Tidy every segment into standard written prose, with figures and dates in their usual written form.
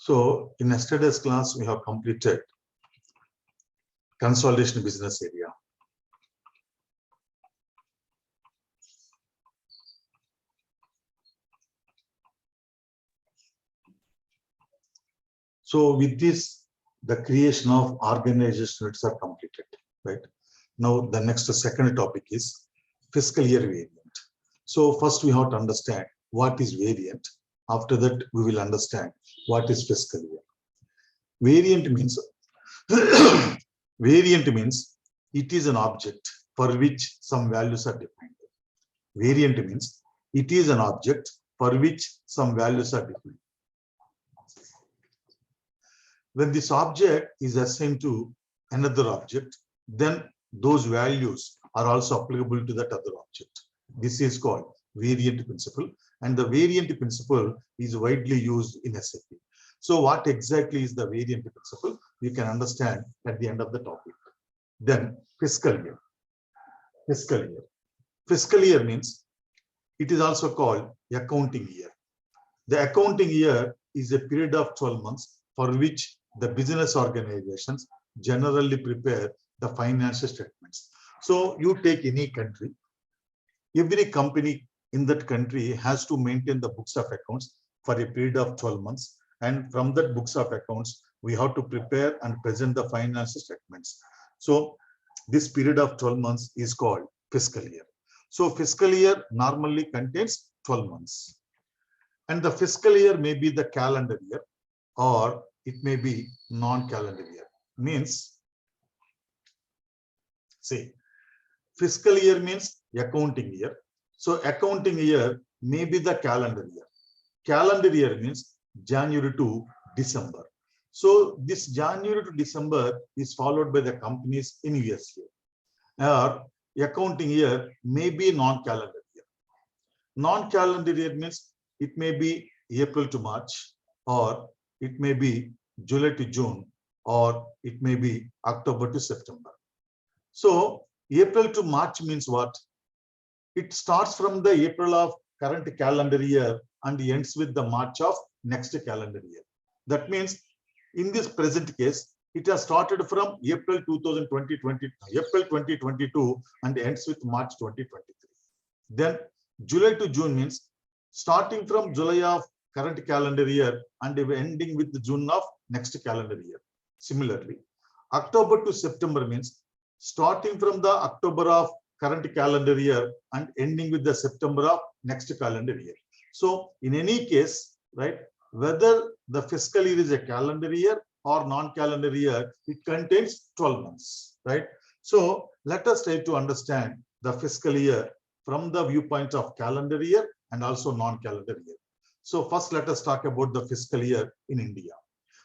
So in yesterday's class, we have completed consolidation business area. So with this, the creation of organization units are completed, right? Now the next second topic is fiscal year variant. So first we have to understand what is variant. After that, we will understand what is fiscal year. Variant means variant means it is an object for which some values are defined. Variant means it is an object for which some values are defined. When this object is assigned to another object, then those values are also applicable to that other object. This is called variant principle, and the variant principle is widely used in SAP. So what exactly is the variant principle? You can understand at the end of the topic. Then fiscal year. Fiscal year. Fiscal year means it is also called accounting year. The accounting year is a period of 12 months for which the business organizations generally prepare the financial statements. So you take any country, every company in that country has to maintain the books of accounts for a period of 12 months. And from that books of accounts, we have to prepare and present the financial statements. So this period of 12 months is called fiscal year. So fiscal year normally contains 12 months. And the fiscal year may be the calendar year or it may be non-calendar year. Means, see, fiscal year means accounting year. So accounting year may be the calendar year. Calendar year means January to December. So this January to December is followed by the companies in US year. Or accounting year may be non-calendar year. Non-calendar year means it may be April to March, or it may be July to June, or it may be October to September. So April to March means what? It starts from the April of current calendar year and ends with the March of next calendar year. That means in this present case, it has started from April 2022 and ends with March 2023. Then July to June means starting from July of current calendar year and ending with the June of next calendar year. Similarly, October to September means starting from the October of current calendar year and ending with the September of next calendar year. So in any case, right, whether the fiscal year is a calendar year or non-calendar year, it contains 12 months, right? So let us try to understand the fiscal year from the viewpoint of calendar year and also non-calendar year. So first, let us talk about the fiscal year in India.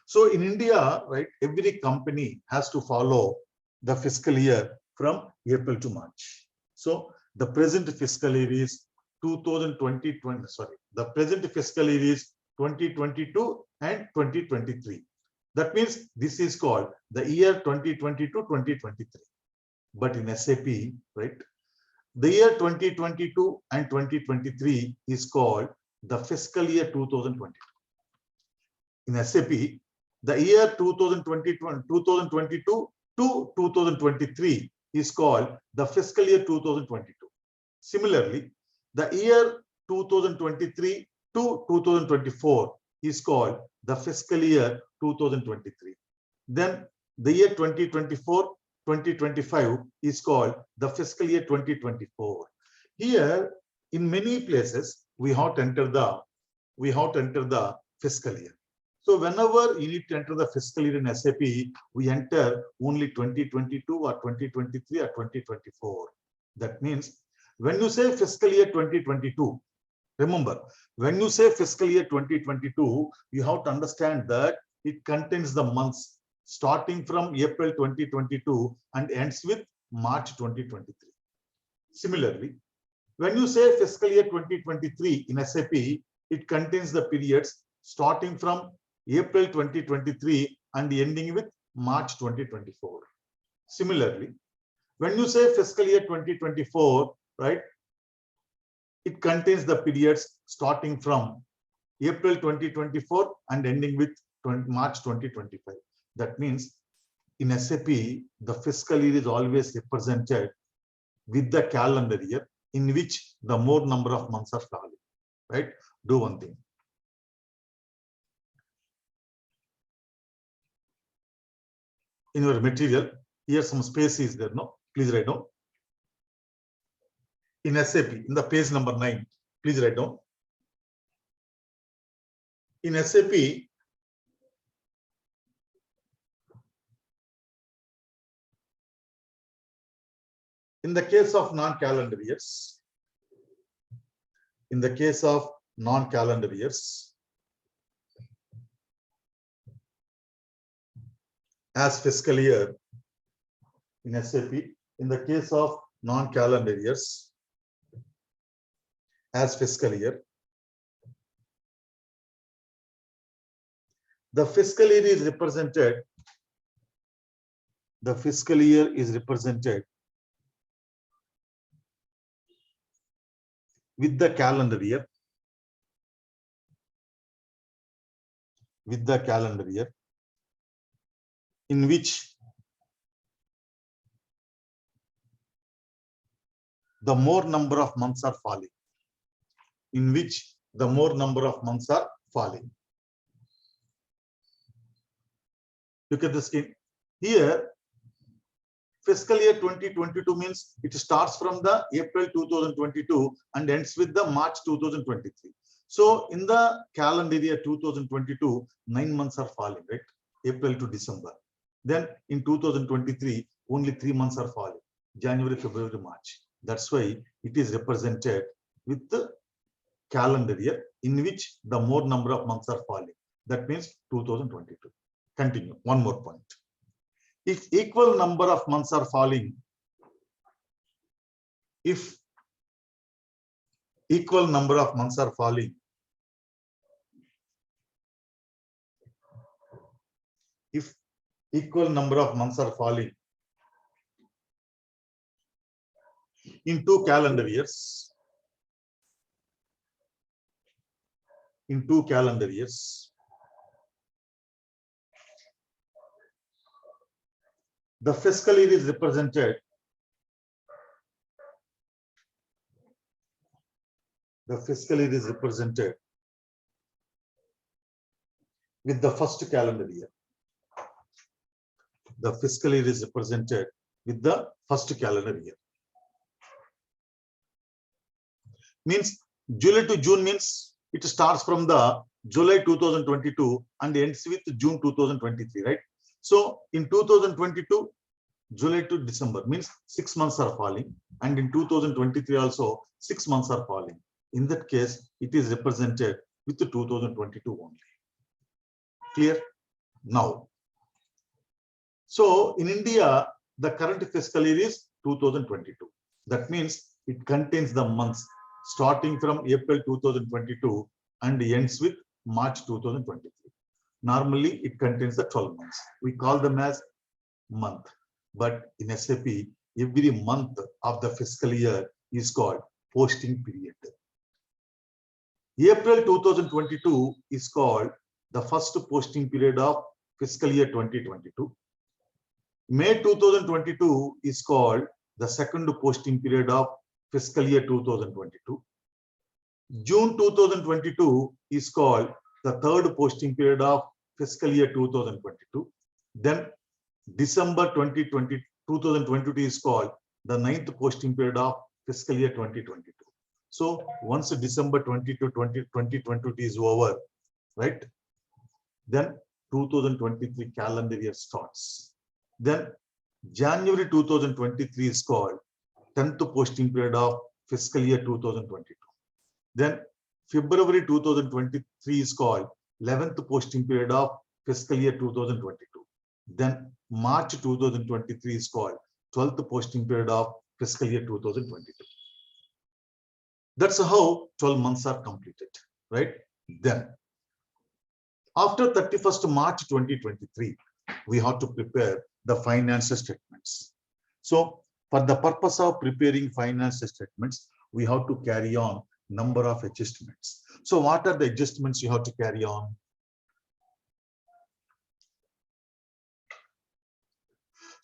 So in India, right, every company has to follow the fiscal year from April to March. So the present fiscal year is the present fiscal year is 2022 and 2023. That means this is called the year 2022-2023. But in SAP, right, the year 2022 and 2023 is called the fiscal year 2022. In SAP, the year 2022 to 2023 is called the fiscal year 2022. Similarly, the year 2023 to 2024 is called the fiscal year 2023. Then the year 2024-2025 is called the fiscal year 2024. Here, in many places, we have to enter the fiscal year. So whenever you need to enter the fiscal year in SAP, we enter only 2022 or 2023 or 2024. That means when you say fiscal year 2022, remember, when you say fiscal year 2022, you have to understand that it contains the months starting from April 2022 and ends with March 2023. Similarly, when you say fiscal year 2023 in SAP, it contains the periods starting from April 2023 and ending with March 2024. Similarly, when you say fiscal year 2024, right, it contains the periods starting from April 2024 and ending with March 2025. That means in SAP, the fiscal year is always represented with the calendar year in which the more number of months are falling, right? Do one thing. In your material, here some space is there, no? Please write down. In SAP, in the page number 9, please write down. In SAP, in the case of non-calendar years, as fiscal year, in SAP, in the case of non-calendar years, as fiscal year, the fiscal year is represented. The fiscal year is represented with the calendar year. With the calendar year, in which the more number of months are falling. In which the more number of months are falling. Look at the scheme. Here, fiscal year 2022 means it starts from the April 2022 and ends with the March 2023. So in the calendar year 2022, 9 months are falling, right? April to December. Then in 2023, only 3 months are falling. January, February, March. That's why it is represented with the calendar year in which the more number of months are falling. That means 2022. Continue. One more point. If equal number of months are falling, if equal number of months are falling, if equal number of months are falling in 2 calendar years, in 2 calendar years, the fiscal year is represented. The fiscal year is represented with the first calendar year. The fiscal year is represented with the first calendar year. Means July to June means it starts from the July 2022 and ends with June 2023, right? So in 2022, July to December means 6 months are falling, and in 2023 also 6 months are falling. In that case, it is represented with the 2022 only. Clear? Now, so in India, the current fiscal year is 2022. That means it contains the months starting from April 2022 and ends with March 2023. Normally, it contains the 12 months. We call them as month. But in SAP, every month of the fiscal year is called posting period. April 2022 is called the first posting period of fiscal year 2022. May 2022 is called the second posting period of fiscal year 2022. June 2022 is called the third posting period of fiscal year 2022. Then December 2022 is called the ninth posting period of fiscal year 2022. So once December 2022 is over, right? Then 2023 calendar year starts. Then January 2023 is called 10th posting period of fiscal year 2022. Then February 2023 is called 11th posting period of fiscal year 2022. Then March 2023 is called 12th posting period of fiscal year 2022. That's how 12 months are completed, right? Then after 31st March 2023, we have to prepare the financial statements. So for the purpose of preparing financial statements, we have to carry on number of adjustments. So what are the adjustments you have to carry on?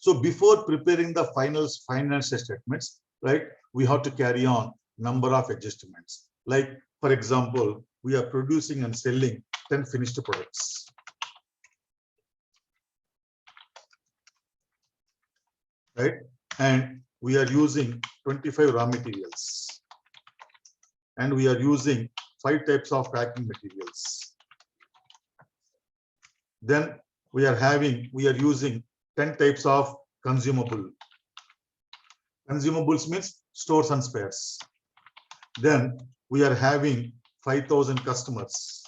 So before preparing the final financial statements, right, we have to carry on number of adjustments. Like, for example, we are producing and selling 10 finished products. Right? And we are using 25 raw materials. And we are using 5 types of packing materials. Then we are using 10 types of consumable. Consumables means stores and spares. Then we are having 5,000 customers.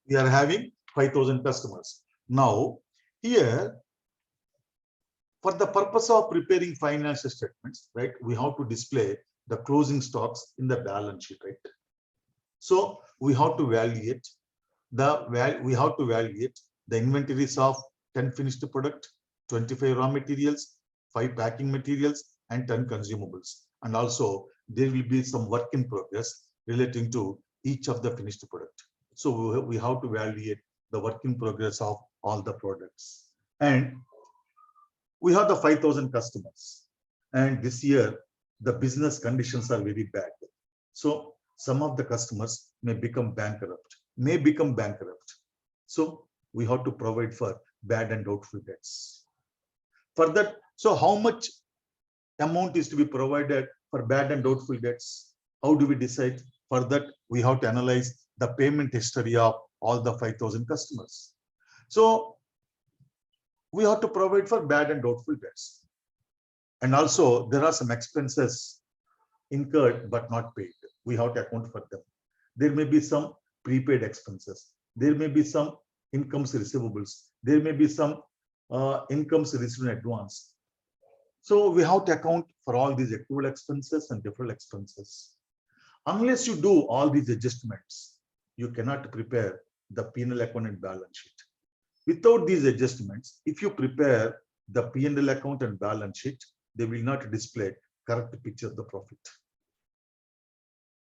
We are having 5,000 customers. Now, here, for the purpose of preparing financial statements, right, we have to display the closing stocks in the balance sheet, right? So we have to evaluate the inventories of 10 finished product, 25 raw materials, 5 packing materials, and 10 consumables. And also there will be some work in progress relating to each of the finished product. So we have to evaluate the work in progress of all the products. And we have the 5,000 customers. And this year, the business conditions are very bad. So some of the customers may become bankrupt. So we have to provide for bad and doubtful debts. For that, so how much amount is to be provided for bad and doubtful debts? How do we decide? For that, we have to analyze the payment history of all the 5,000 customers. So we have to provide for bad and doubtful debts. And also there are some expenses incurred but not paid. We have to account for them. There may be some prepaid expenses. There may be some incomes receivables. There may be some incomes received in advance. So we have to account for all these accrual expenses and deferred expenses. Unless you do all these adjustments, you cannot prepare the P&L account and balance sheet. Without these adjustments, if you prepare the P&L account and balance sheet, they will not display correct picture of the profit.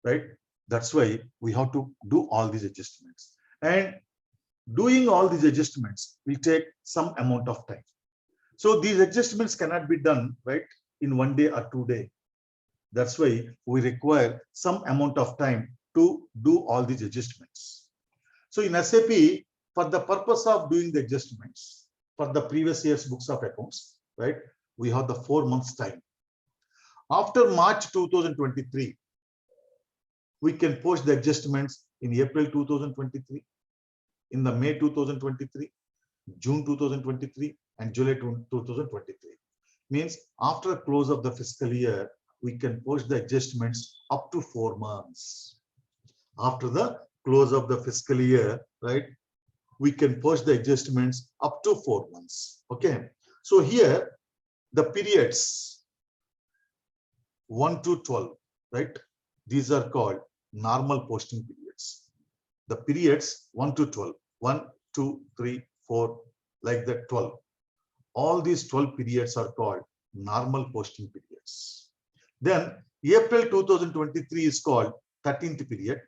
Right? That's why we have to do all these adjustments. And doing all these adjustments will take some amount of time. So these adjustments cannot be done, right, in 1 day or 2 days. That's why we require some amount of time to do all these adjustments. So in SAP, for the purpose of doing the adjustments for the previous year's books of accounts, right, we have the 4 months time. After March 2023, we can post the adjustments in April 2023, in the May 2023, June 2023, and July 2023. Means after close of the fiscal year, we can post the adjustments up to 4 months. After the close of the fiscal year, right, we can post the adjustments up to 4 months. Okay. So here, the periods 1 to 12, right? These are called normal posting periods. The periods 1 to 12, 1, 2, 3, 4, like that 12. All these 12 periods are called normal posting periods. Then April 2023 is called 13th period.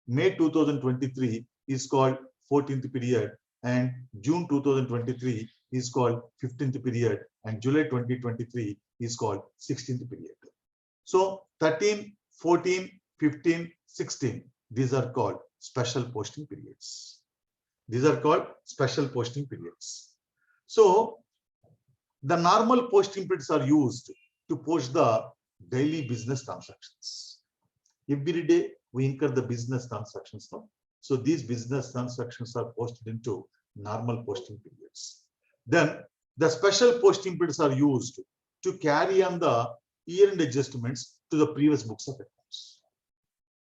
May 2023 is called 14th period, and June 2023 is called 15th period, and July 2023 is called 16th period. So 13, 14, 15, 16, these are called special posting periods. These are called special posting periods. So the normal posting periods are used to post the daily business transactions. Every day we incur the business transactions. No? So these business transactions are posted into normal posting periods. Then the special posting periods are used to carry on the year-end adjustments to the previous books of accounts.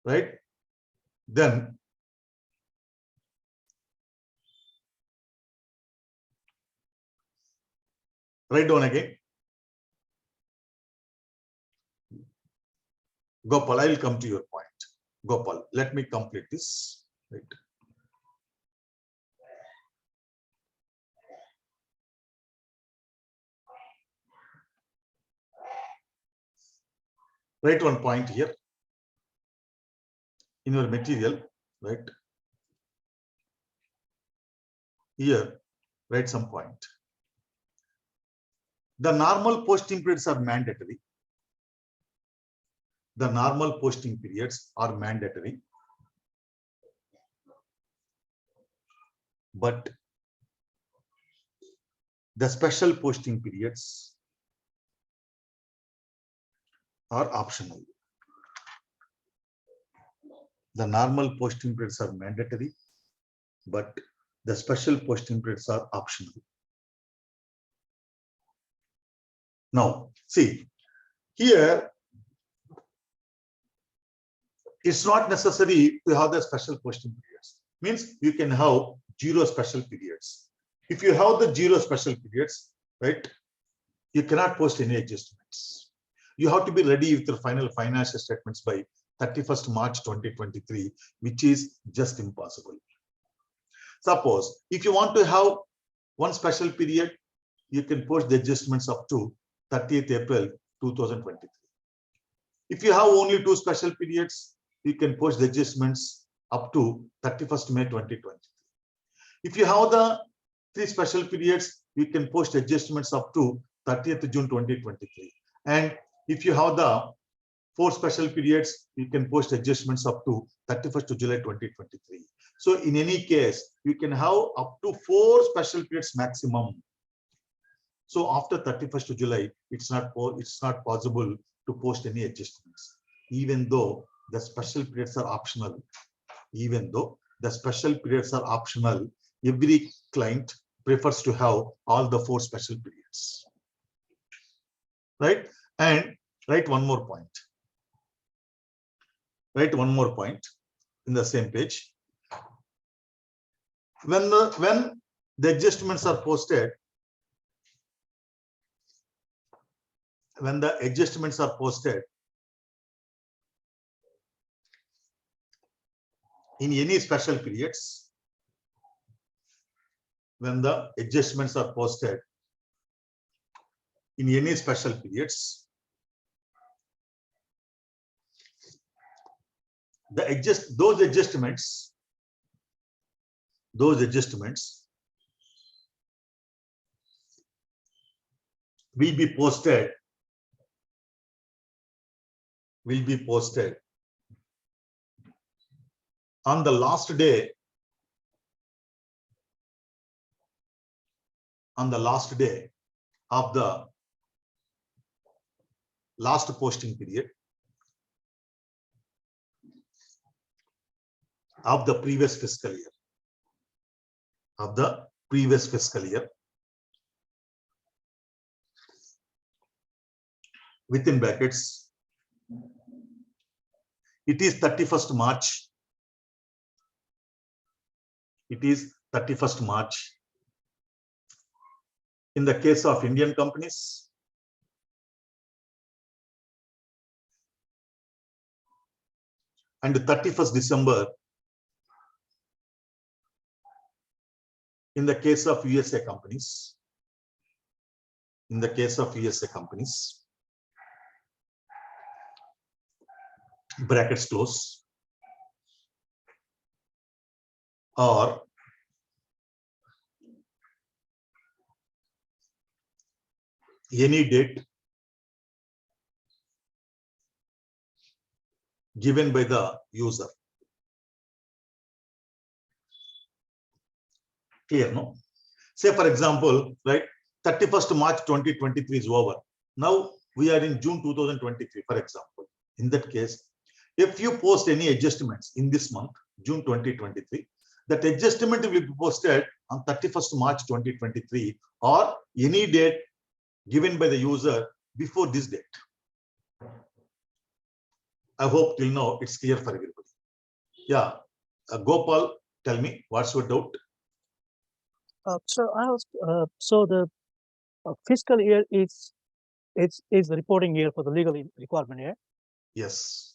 Right? Then write down again. Gopal, I will come to your point. Gopal, let me complete this. Right. Write one point here in your material, right? Here, write some point. The normal posting periods are mandatory. The normal posting periods are mandatory. But the special posting periods are optional. The normal posting periods are mandatory, but the special posting periods are optional. Now, see, here, it's not necessary to have the special posting periods. Means you can have 0 special periods. If you have the 0 special periods, right, you cannot post any adjustments. You have to be ready with your final financial statements by 31st March 2023, which is just impossible. Suppose if you want to have 1 special period, you can post the adjustments up to 30th April 2023. If you have only 2 special periods, you can post the adjustments up to 31st May 2023. If you have the 3 special periods, you can post adjustments up to 30th June 2023. And if you have the 4 special periods, you can post adjustments up to 31st July 2023. So in any case, you can have up to 4 special periods maximum. So after 31st July, it's not possible to post any adjustments, even though the special periods are optional. Even though the special periods are optional, every client prefers to have all the 4 special periods. Right? And write one more point. Write one more point in the same page. When the adjustments are posted, when the adjustments are posted in any special periods, when the adjustments are posted in any special periods, those adjustments will be posted on the last day of the last posting period of the previous fiscal year. Within brackets, it is 31st March. It is 31st March in the case of Indian companies, and 31st December in the case of USA companies. Brackets close, or any date given by the user. Clear, no? Say for example, right, 31st March 2023 is over. Now we are in June 2023, for example. In that case, if you post any adjustments in this month, June 2023, that adjustment will be posted on 31st March 2023 or any date given by the user before this date. I hope till now it's clear for everybody. Yeah, Gopal, tell me, what's your doubt? So the fiscal year is the reporting year for the legal requirement year. Yes.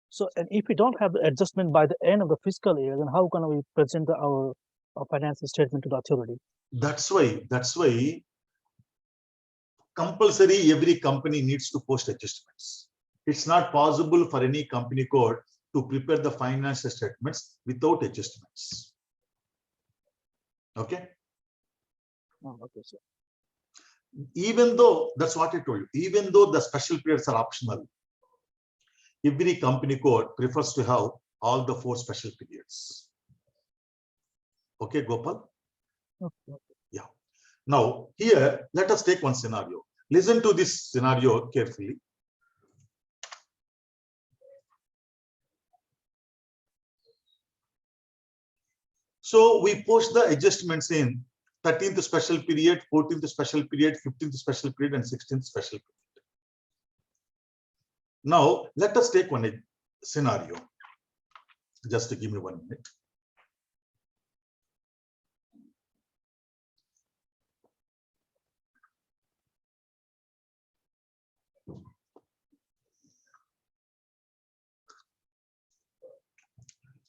So, and if we don't have the adjustment by the end of the fiscal year, then how can we present our financial statement to the authority? That's why compulsory every company needs to post adjustments. It's not possible for any company code to prepare the financial statements without adjustments. Okay. Oh, okay, sir. Even though, that's what I told you, even though the special periods are optional, every company code prefers to have all the 4 special periods. Okay, Gopal? Okay. Yeah. Now, here, let us take one scenario. Listen to this scenario carefully. So we post the adjustments in 13th special period, 14th special period, 15th special period, and 16th special period. Now, let us take one scenario. Just to give me 1 minute.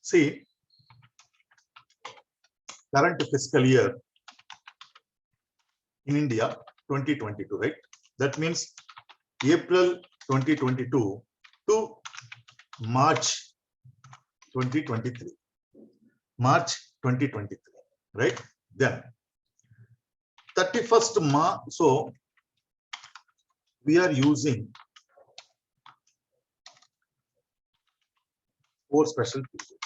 See, current fiscal year in India, 2022, right? That means April 2022 to March 2023. March 2023, right? Then 31st March, so we are using 4 special periods.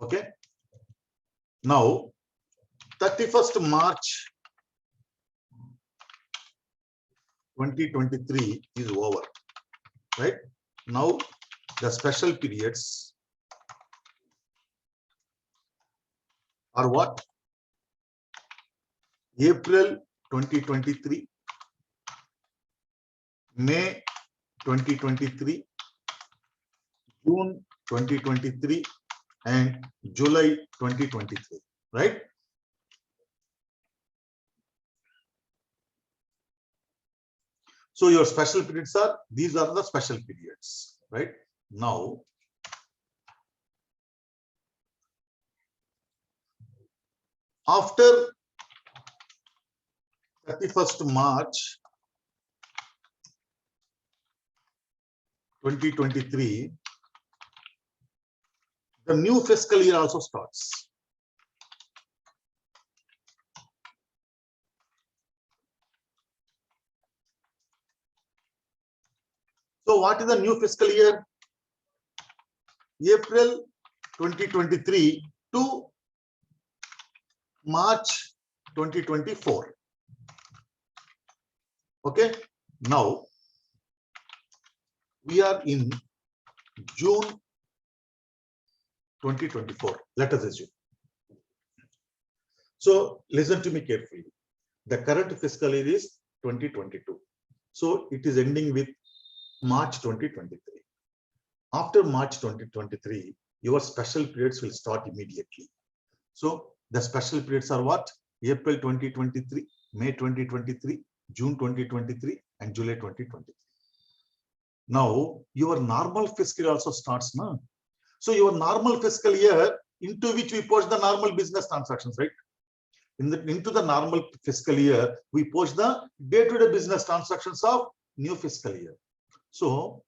Okay. Now, 31st March 2023 is over, right? Now, the special periods are what? April 2023, May 2023, June 2023, and July 2023, right? So your special periods are, these are the special periods, right? Now, after 31st March 2023, the new fiscal year also starts. So what is the new fiscal year? April 2023 to March 2024. Okay. Now, we are in June 2024. Let us assume. So listen to me carefully. The current fiscal year is 2022. So it is ending with March 2023. After March 2023, your special periods will start immediately. So the special periods are what? April 2023, May 2023, June 2023, and July 2023. Now, your normal fiscal year also starts now. So your normal fiscal year into which we post the normal business transactions, right? Into the normal fiscal year, we post the day-to-day business transactions of new fiscal year. So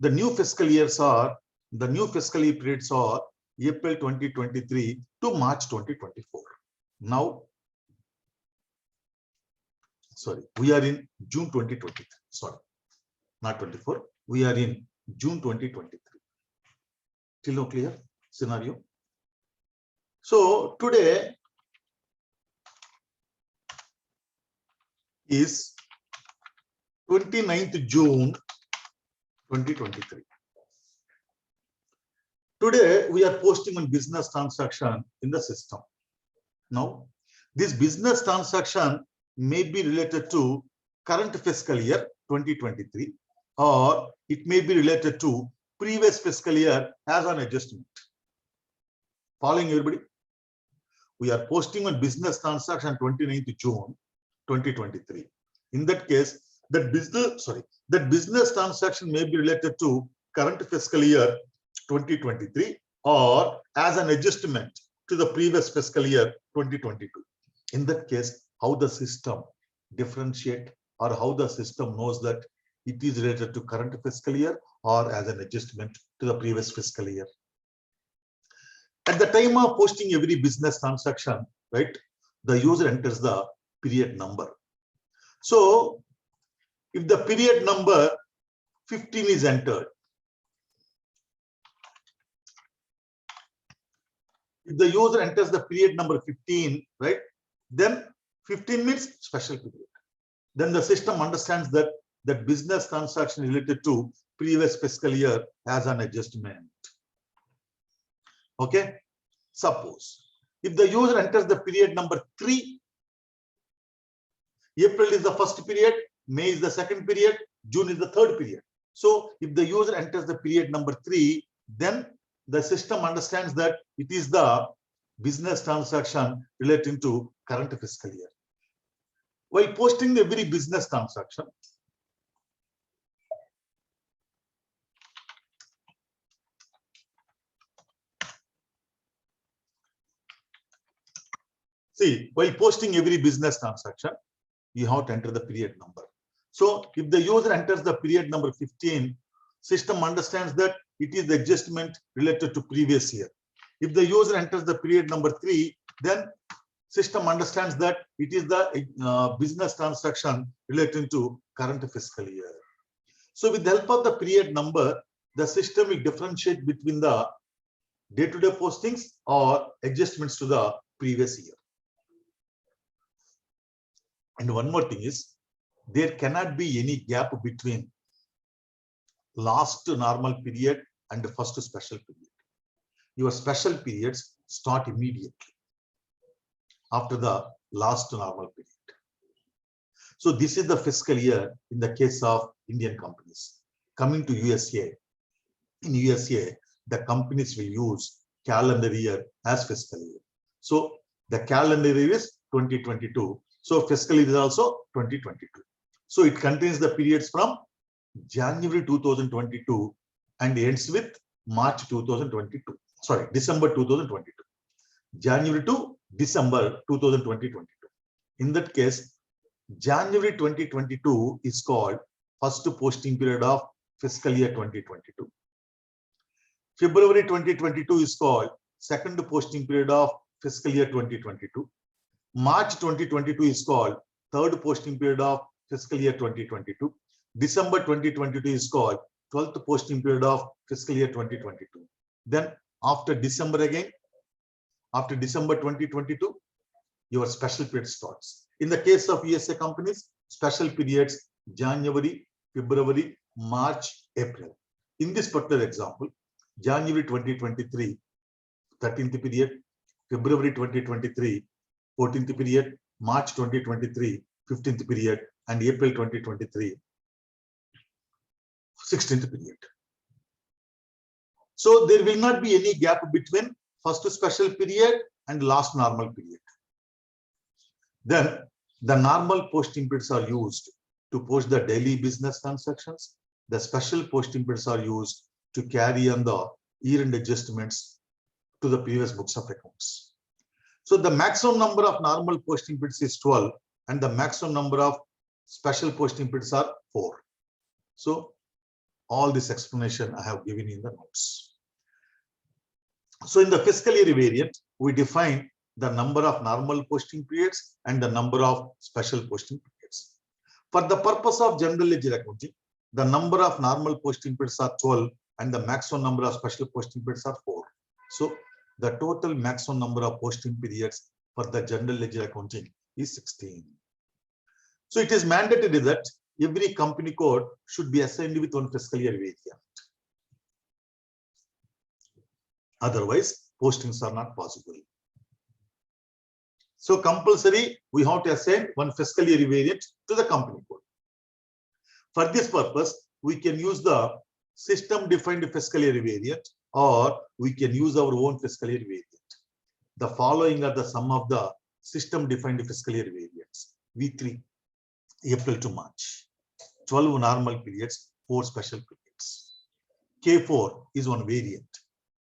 the new fiscal years are, the new fiscal year periods are April 2023 to March 2024. Now, sorry, we are in June 2023. Sorry, not 24. We are in June 2023. Still no clear scenario? So today is 29th June 2023. Today we are posting on business transaction in the system. Now, this business transaction may be related to current fiscal year 2023, or it may be related to previous fiscal year as an adjustment. Following everybody? We are posting on business transaction 29th June 2023. In that case, that business transaction may be related to current fiscal year 2023 or as an adjustment to the previous fiscal year 2022. In that case, how the system differentiate or how the system knows that it is related to current fiscal year or as an adjustment to the previous fiscal year? At the time of posting every business transaction, right, the user enters the period number. So if the period number 15 is entered, if the user enters the period number 15, right, then 15 means special period. Then the system understands that that business transaction related to previous fiscal year has an adjustment. Okay. Suppose if the user enters the period number 3, April is the first period, May is the second period, June is the third period. So if the user enters the period number 3, then the system understands that it is the business transaction relating to current fiscal year. While posting every business transaction, while posting every business transaction, you have to enter the period number. So if the user enters the period number 15, system understands that it is the adjustment related to previous year. If the user enters the period number 3, then system understands that it is the business transaction relating to current fiscal year. So with the help of the period number, the system will differentiate between the day-to-day postings or adjustments to the previous year. And one more thing is, there cannot be any gap between last normal period and the first special period. Your special periods start immediately after the last normal period. So this is the fiscal year in the case of Indian companies. Coming to USA, in USA, the companies will use calendar year as fiscal year. So the calendar year is 2022. So fiscal year is also 2022. So it contains the periods from January 2022 and ends with March 2022. Sorry, December 2022. January to December 2022. In that case, January 2022 is called first posting period of fiscal year 2022. February 2022 is called second posting period of fiscal year 2022. March 2022 is called third posting period of fiscal year 2022. December 2022 is called 12th posting period of fiscal year 2022. Then after December again, after December 2022, your special period starts. In the case of USA companies, special periods January, February, March, April. In this particular example, January 2023, 13th period, February 2023, 14th period, March 2023, 15th period, and April 2023, 16th period. So there will not be any gap between first special period and last normal period. Then the normal posting periods are used to post the daily business transactions. The special posting periods are used to carry on the year-end adjustments to the previous books of accounts. So the maximum number of normal posting periods is 12 and the maximum number of special posting periods are 4. So all this explanation I have given in the notes. So in the fiscal year variant, we define the number of normal posting periods and the number of special posting periods. For the purpose of general ledger accounting, the number of normal posting periods are 12 and the maximum number of special posting periods are 4. So the total maximum number of posting periods for the general ledger accounting is 16. So it is mandatory that every company code should be assigned with one fiscal year variant. Otherwise, postings are not possible. So compulsory, we have to assign one fiscal year variant to the company code. For this purpose, we can use the system-defined fiscal year variant, or we can use our own fiscal year variant. The following are the sum of the system-defined fiscal year variants. V3, April to March, 12 normal periods, 4 special periods. K4 is one variant.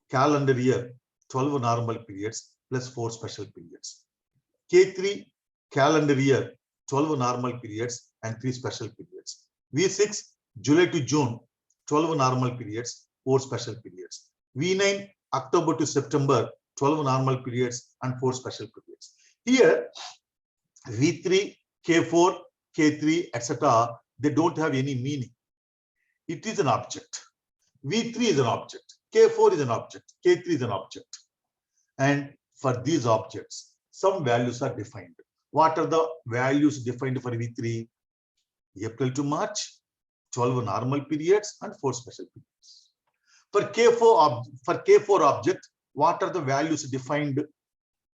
Calendar year, 12 normal periods plus 4 special periods. K3, calendar year, 12 normal periods and 3 special periods. V6, July to June, 12 normal periods, 4 special periods. V9, October to September, 12 normal periods, and 4 special periods. Here, V3, K4, K3, etc., they don't have any meaning. It is an object. V3 is an object. K4 is an object. K3 is an object. And for these objects, some values are defined. What are the values defined for V3? April to March, 12 normal periods, and 4 special periods. For K4 object, what are the values defined?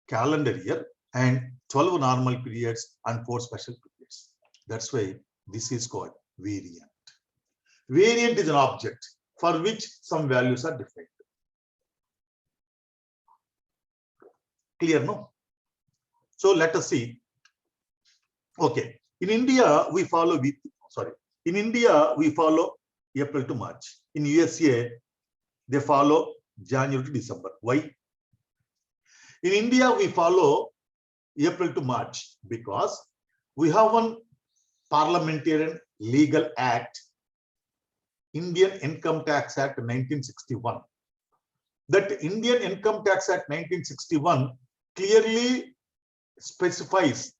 Calendar year and 12 normal periods and 4 special periods. That's why this is called variant. Variant is an object for which some values are defined. Clear, no? So let us see. Okay, in India we follow In India we follow April to March. In USA they follow January to December. Why? In India we follow April to March because we have one parliamentarian legal act, Indian Income Tax Act 1961. That Indian Income Tax Act 1961 clearly specifies,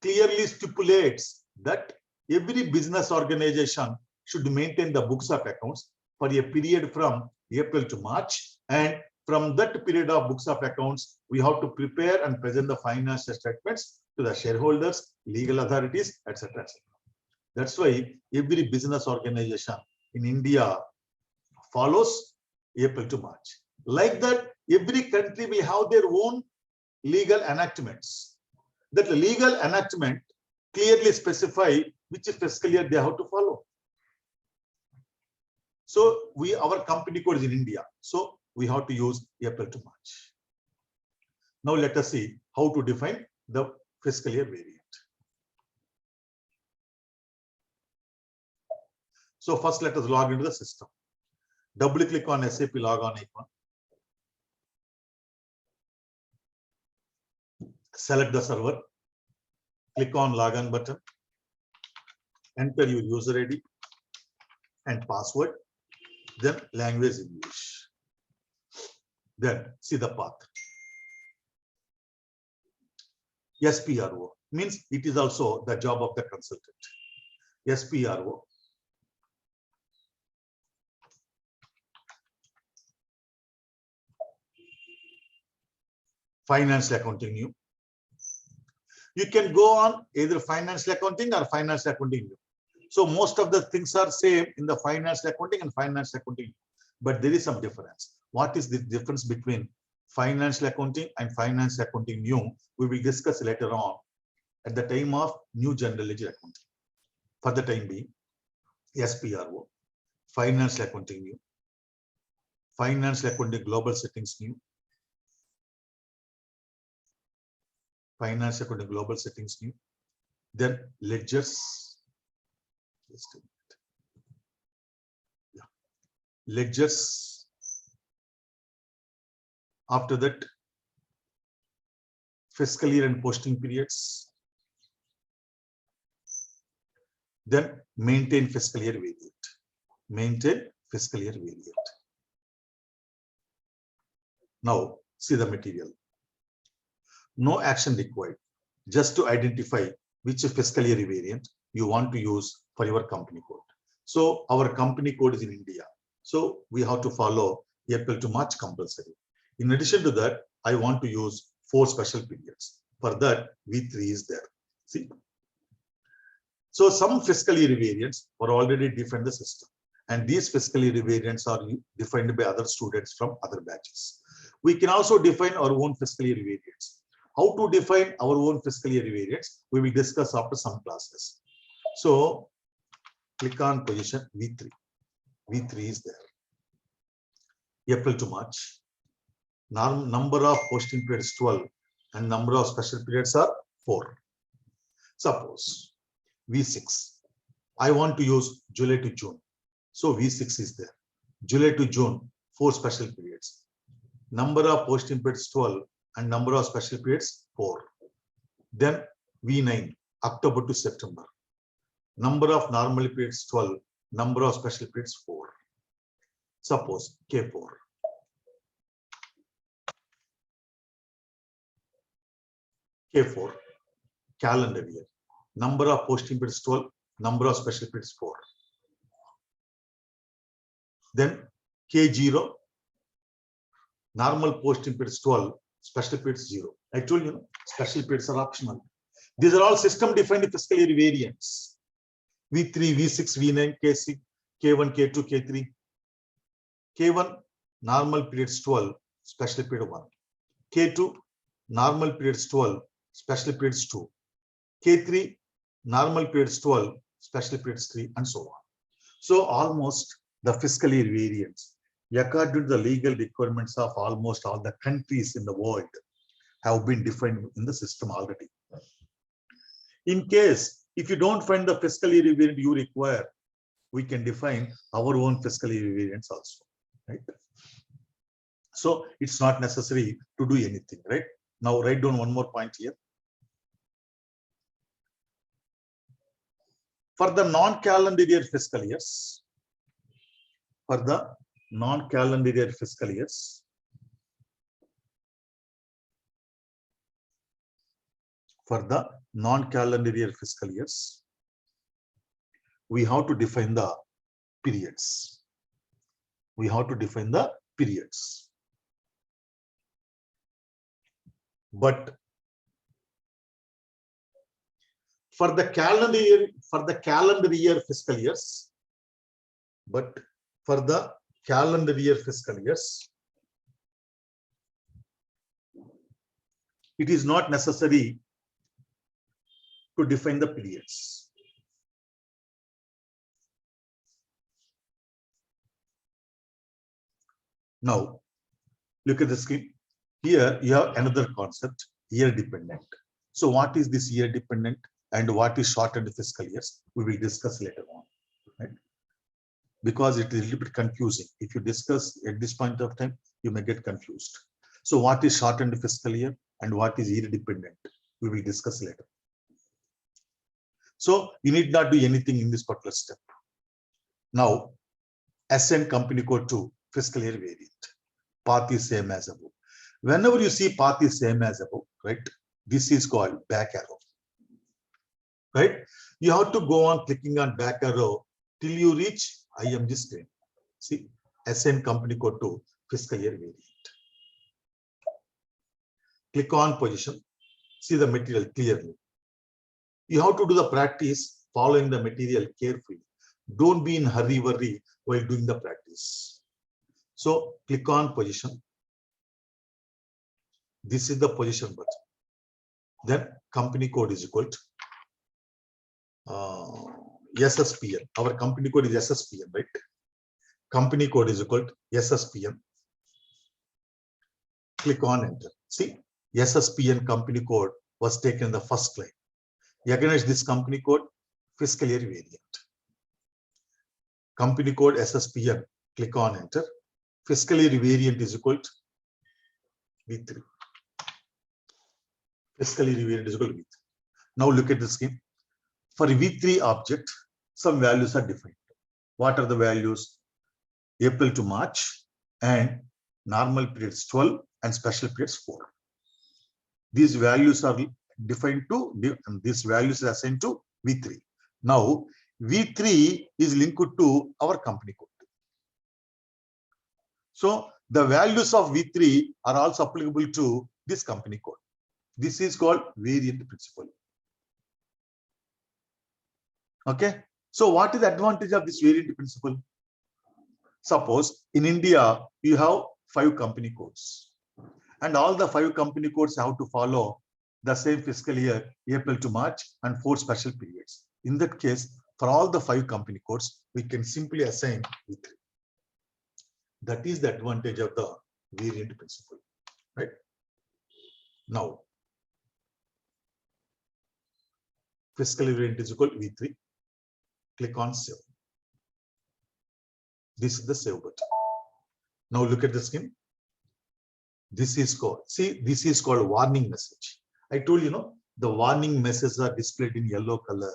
clearly stipulates that every business organization should maintain the books of accounts for a period from April to March, and from that period of books of accounts, we have to prepare and present the financial statements to the shareholders, legal authorities, etc., etc. That's why every business organization in India follows April to March. Like that, every country will have their own legal enactments. That legal enactment clearly specify which fiscal year they have to follow. So our company code is in India. So we have to use April to March. Now let us see how to define the fiscal year variant. So first let us log into the system. Double click on SAP logon icon. Select the server. Click on login button. Enter your user ID and password. Then language English. Then see the path. SPRO means it is also the job of the consultant. SPRO. Financial accounting new. You can go on either financial accounting or financial accounting new. So most of the things are same in the financial accounting and financial accounting, but there is some difference. What is the difference between financial accounting and financial accounting new? We will discuss later on at the time of new general ledger accounting. For the time being, SPRO, financial accounting new, financial accounting global settings new, financial accounting global settings new, then ledgers. Just a minute. Yeah. Ledgers. After that, fiscal year and posting periods. Then maintain fiscal year variant. Maintain fiscal year variant. Now see the material. No action required, just to identify which fiscal year variant you want to use for your company code. So our company code is in India. So we have to follow April to March compulsory. In addition to that, I want to use 4 special periods. For that, V3 is there. See. So some fiscal year variants were already defined in the system. And these fiscal year variants are defined by other students from other batches. We can also define our own fiscal year variants. How to define our own fiscal year variants, we will discuss after some classes. So click on position V3. V3 is there. April to March. Number of posting periods 12 and number of special periods are 4. Suppose V6. I want to use July to June. So V6 is there. July to June, 4 special periods. Number of posting periods 12 and number of special periods 4. Then V9, October to September. Number of normal periods 12, number of special periods 4. Suppose K4. K4, calendar year. Number of posting periods 12, number of special periods 4. Then K0, normal posting periods 12, special periods 0. I told you, special periods are optional. These are all system defined fiscal year variants. V3, V6, V9, K6, K1, K2, K3. K1, normal periods 12, special period 1. K2, normal periods 12, special periods 2. K3, normal periods 12, special periods 3, and so on. So almost the fiscal year variants, according to the legal requirements of almost all the countries in the world, have been defined in the system already. In case, if you don't find the fiscal year variant you require, we can define our own fiscal year variants also, right? So it's not necessary to do anything, right? Now write down one more point here. For the non-calendar year fiscal years, for the non-calendar year fiscal years, we have to define the periods. But for the calendar year fiscal years, it is not necessary to define the periods. Now, look at the screen. Here you have another concept, year dependent. So what is this year dependent and what is shortened fiscal years? We will discuss later on, right? Because it is a little bit confusing. If you discuss at this point of time, you may get confused. So what is shortened fiscal year and what is year dependent? We will discuss later. So you need not do anything in this particular step. Now, SN company code 2, fiscal year variant. Path is same as above. Whenever you see path is same as above, right? This is called back arrow, right? You have to go on clicking on back arrow till you reach IMG screen. See, SN company code 2, fiscal year variant. Click on position, see the material clearly. You have to do the practice following the material carefully. Don't be in hurry worry while doing the practice. So click on position. This is the position button. Then company code is equal to SSPN. Our company code is SSPN, right? Company code is equal to SSPN. Click on enter. See, SSPN company code was taken in the first line. Against this company code, fiscal year variant. Company code SSPN, click on enter. Fiscal year variant is equal to V3. Fiscal year variant is equal to V3. Now look at the scheme. For V3 object, some values are defined. What are the values? April to March and normal periods 12 and special periods 4. These values are defined to, these values are assigned to V3. Now, V3 is linked to our company code. So, the values of V3 are also applicable to this company code. This is called variant principle. Okay. So, what is the advantage of this variant principle? Suppose in India, you have 5 company codes. And all the 5 company codes have to follow the same fiscal year, April to March, and 4 special periods. In that case, for all the 5 company codes, we can simply assign V3. That is the advantage of the variant principle, right? Now, fiscal year variant is equal to V3. Click on save. This is the save button. Now look at the screen. This is called, see, this is called warning message. I told you, the warning messages are displayed in yellow color.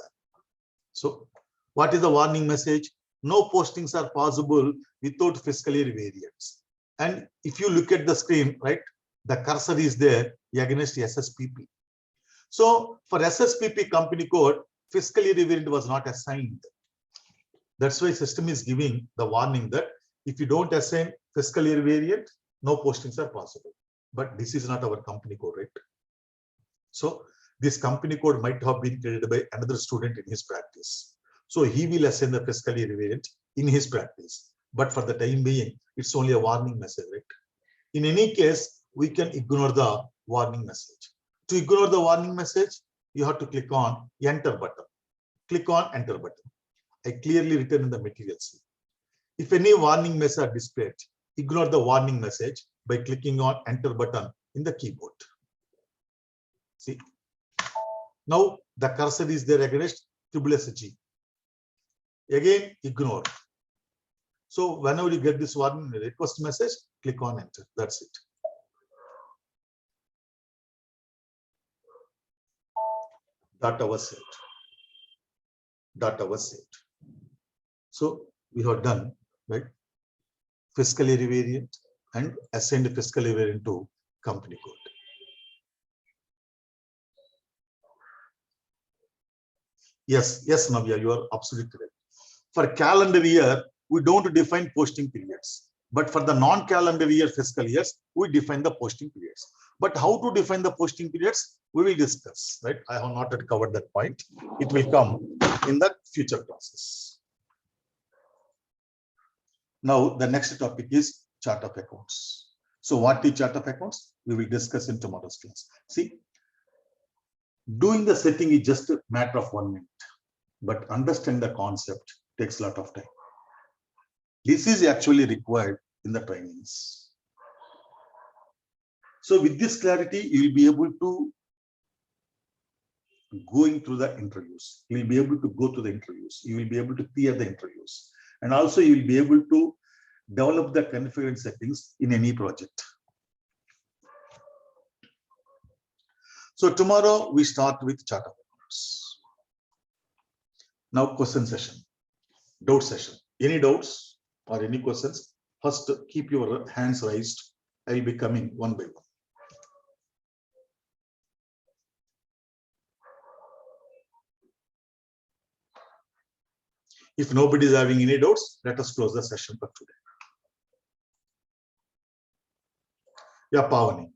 So what is the warning message? No postings are possible without fiscal year variants. And if you look at the screen, right, the cursor is there against SSPP. So for SSPP company code, fiscal year variant was not assigned. That's why system is giving the warning that if you don't assign fiscal year variant, no postings are possible. But this is not our company code, right? So this company code might have been created by another student in his practice. So he will assign the fiscal year variant in his practice. But for the time being, it's only a warning message, right? In any case, we can ignore the warning message. To ignore the warning message, you have to click on enter button. Click on enter button. I clearly written in the materials. If any warning message are displayed, ignore the warning message by clicking on enter button in the keyboard. See, now the cursor is there against SSG. Again, ignore. So whenever you get this warning request message, click on enter. That's it. Data was saved. Data was saved. So we have done, right? Fiscal year variant and assigned fiscal year variant to company code. Yes, Navya, you are absolutely correct. For calendar year, we don't define posting periods. But for the non-calendar year fiscal years, we define the posting periods. But how to define the posting periods, we will discuss, right? I have not yet covered that point. It will come in the future classes. Now, the next topic is chart of accounts. So what is chart of accounts? We will discuss in tomorrow's class. See, doing the setting is just a matter of 1 minute, but understand the concept takes a lot of time. This is actually required in the trainings. So with this clarity, you will be able to going through the interviews. You will be able to go to the interviews. You will be able to clear the interviews. And also you will be able to develop the configuration settings in any project. So tomorrow we start with chart of accounts. Now question session, doubt session. Any doubts or any questions? First, keep your hands raised. I will be coming one by one. If nobody is having any doubts, let us close the session for today. Yeah, Pavani.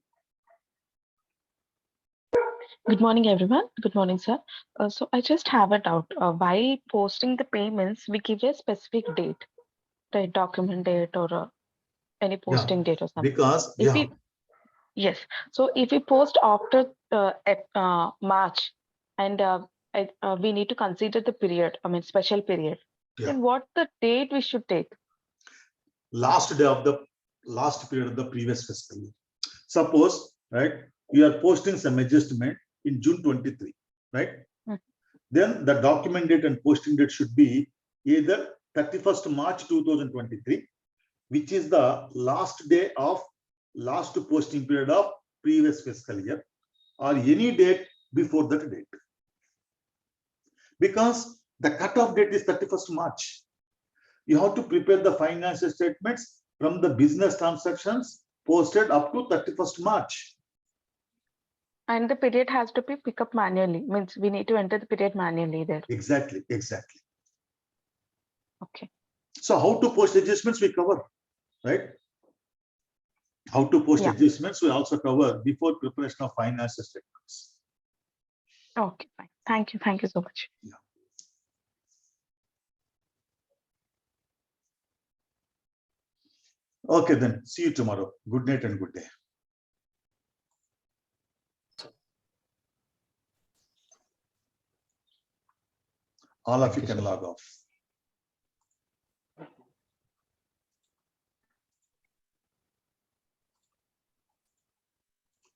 Good morning, everyone. Good morning, sir. So I just have a doubt. Why posting the payments, we give a specific date, right? Document date or any posting date or something. Because, yes. So if we post after March and we need to consider the period, I mean, special period, then what the date we should take? Last day of the last period of the previous fiscal year. Suppose, right, you are posting some adjustment in June 23, right? Then the document date and posting date should be either 31st March 2023, which is the last day of last posting period of previous fiscal year, or any date before that date. Because the cutoff date is 31st March. You have to prepare the financial statements from the business transactions posted up to 31st March. And the period has to be picked up manually, means we need to enter the period manually there. Exactly. Okay. So how to post adjustments we cover, right? How to post adjustments we also cover before preparation of financial statements. Okay, fine. Thank you. Thank you so much. Yeah. Okay, then see you tomorrow. Good night and good day. All of you can log off.